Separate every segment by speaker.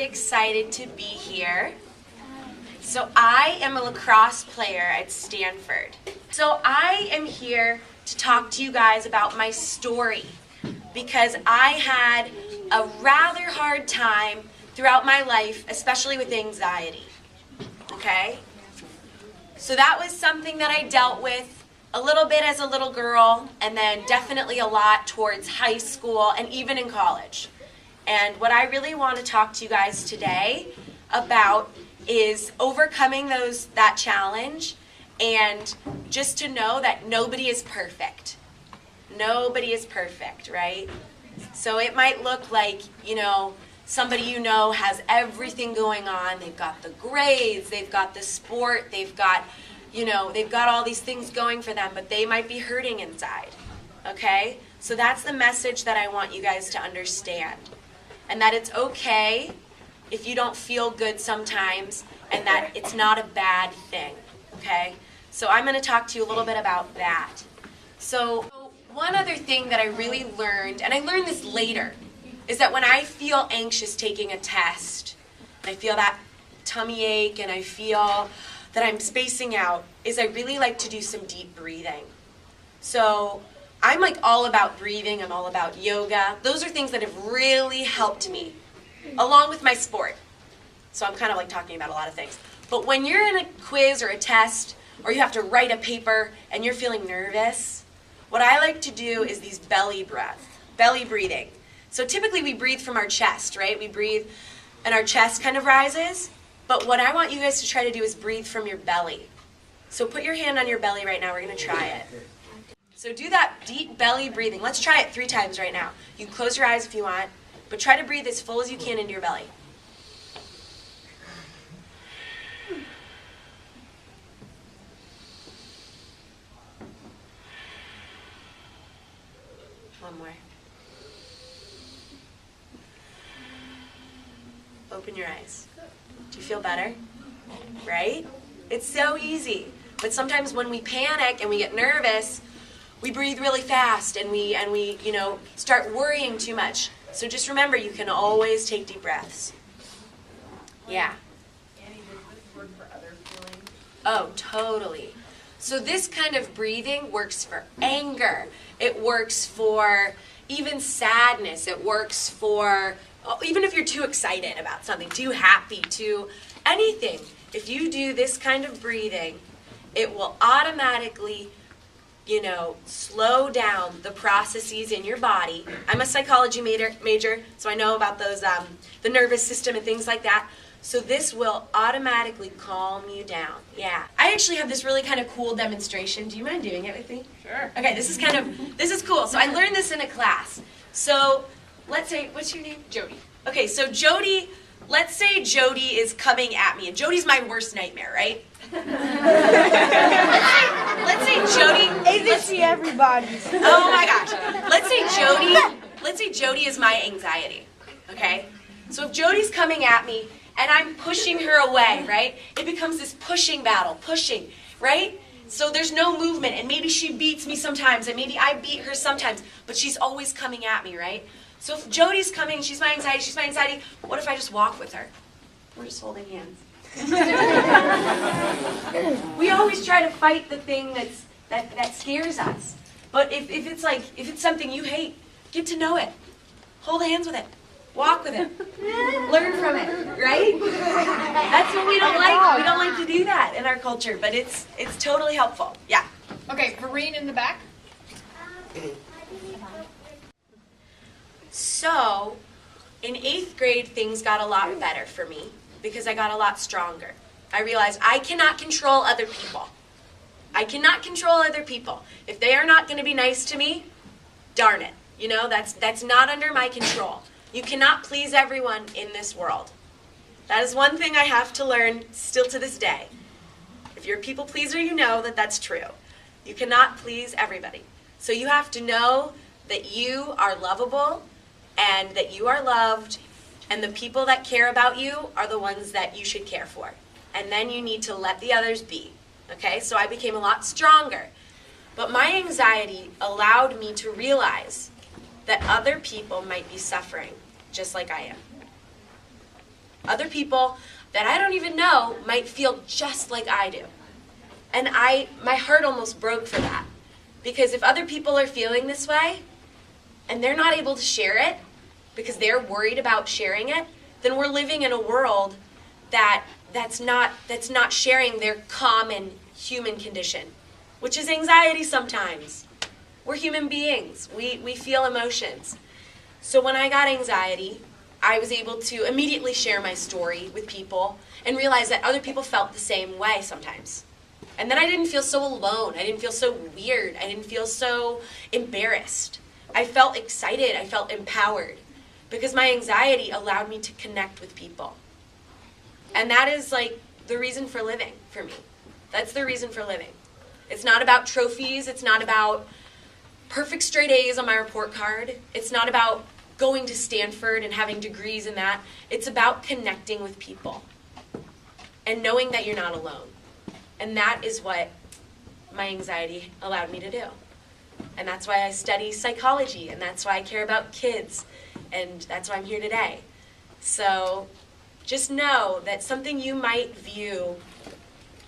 Speaker 1: really excited to be here. So I am a lacrosse player at Stanford. So I am here to talk to you guys about my story because I had a rather hard time throughout my life, especially with anxiety. Okay? So that was something that I dealt with a little bit as a little girl, and then definitely a lot towards high school and even in college. And what I really want to talk to you guys today about is overcoming that challenge, and just to know that nobody is perfect. Nobody is perfect, right? So it might look like, somebody has everything going on. They've got the grades, they've got the sport, they've got all these things going for them, but they might be hurting inside, okay? So that's the message that I want you guys to understand. And that it's okay if you don't feel good sometimes, and that it's not a bad thing, okay? So I'm going to talk to you a little bit about that. So one other thing that I really learned, and I learned this later, is that when I feel anxious taking a test, and I feel that tummy ache, and I feel that I'm spacing out, is I really like to do some deep breathing. So I'm all about breathing, I'm all about yoga. Those are things that have really helped me, along with my sport. So I'm kind of talking about a lot of things. But when you're in a quiz or a test, or you have to write a paper and you're feeling nervous, what I like to do is these belly breathing. So typically we breathe from our chest, right? We breathe and our chest kind of rises. But what I want you guys to try to do is breathe from your belly. So put your hand on your belly right now. We're going to try it. So do that deep belly breathing. Let's try it 3 times right now. You can close your eyes if you want, but try to breathe as full as you can into your belly. One more. Open your eyes. Do you feel better? Right? It's so easy. But sometimes when we panic and we get nervous, we breathe really fast and we start worrying too much. So just remember, you can always take deep breaths. Yeah.
Speaker 2: Annie, does this work for other feelings?
Speaker 1: Oh, totally. So this kind of breathing works for anger. It works for even sadness. It works for even if you're too excited about something, too happy, too anything. If you do this kind of breathing, it will automatically, slow down the processes in your body. I'm a psychology major, so I know about those, the nervous system and things like that. So this will automatically calm you down. Yeah. I actually have this really kind of cool demonstration. Do you mind doing it with me?
Speaker 2: Sure.
Speaker 1: Okay, this is cool. So I learned this in a class. So let's say, what's your name?
Speaker 2: Jody.
Speaker 1: Okay, so Jody, let's say Jody is coming at me, and Jody's my worst nightmare, right? let's say Jody...
Speaker 3: Isn't she everybody's?
Speaker 1: Oh my gosh. Let's say Jody is my anxiety, okay? So if Jody's coming at me, and I'm pushing her away, right? It becomes this pushing battle, right? So there's no movement, and maybe she beats me sometimes, and maybe I beat her sometimes, but she's always coming at me, right? So if Jody's coming, she's my anxiety, what if I just walk with her? We're just holding hands. We always try to fight the thing that scares us. But if it's something you hate, get to know it. Hold hands with it. Walk with it. Learn from it, right? That's what we don't like. We don't like to do that in our culture, but it's totally helpful. Yeah.
Speaker 2: Okay, Vereen in the back.
Speaker 1: So, in 8th grade, things got a lot better for me because I got a lot stronger. I realized I cannot control other people. I cannot control other people. If they are not going to be nice to me, darn it. That's not under my control. You cannot please everyone in this world. That is one thing I have to learn still to this day. If you're a people pleaser, you know that that's true. You cannot please everybody. So you have to know that you are lovable and that you are loved, and the people that care about you are the ones that you should care for. And then you need to let the others be. Okay? So I became a lot stronger. But my anxiety allowed me to realize that other people might be suffering just like I am. Other people that I don't even know might feel just like I do. And my heart almost broke for that. Because if other people are feeling this way, and they're not able to share it, because they're worried about sharing it, then we're living in a world that's not sharing their common human condition, which is anxiety sometimes. We're human beings. We feel emotions. So when I got anxiety, I was able to immediately share my story with people and realize that other people felt the same way sometimes. And then I didn't feel so alone. I didn't feel so weird. I didn't feel so embarrassed. I felt excited. I felt empowered because my anxiety allowed me to connect with people. And that is like the reason for living for me. That's the reason for living. It's not about trophies. It's not about perfect straight A's on my report card. It's not about going to Stanford and having degrees in that. It's about connecting with people and knowing that you're not alone. And that is what my anxiety allowed me to do. And that's why I study psychology, and that's why I care about kids, and that's why I'm here today. So just know that something you might view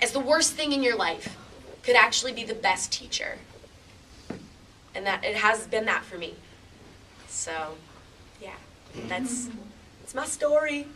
Speaker 1: as the worst thing in your life could actually be the best teacher. And that it has been that for me. So, yeah, that's my story.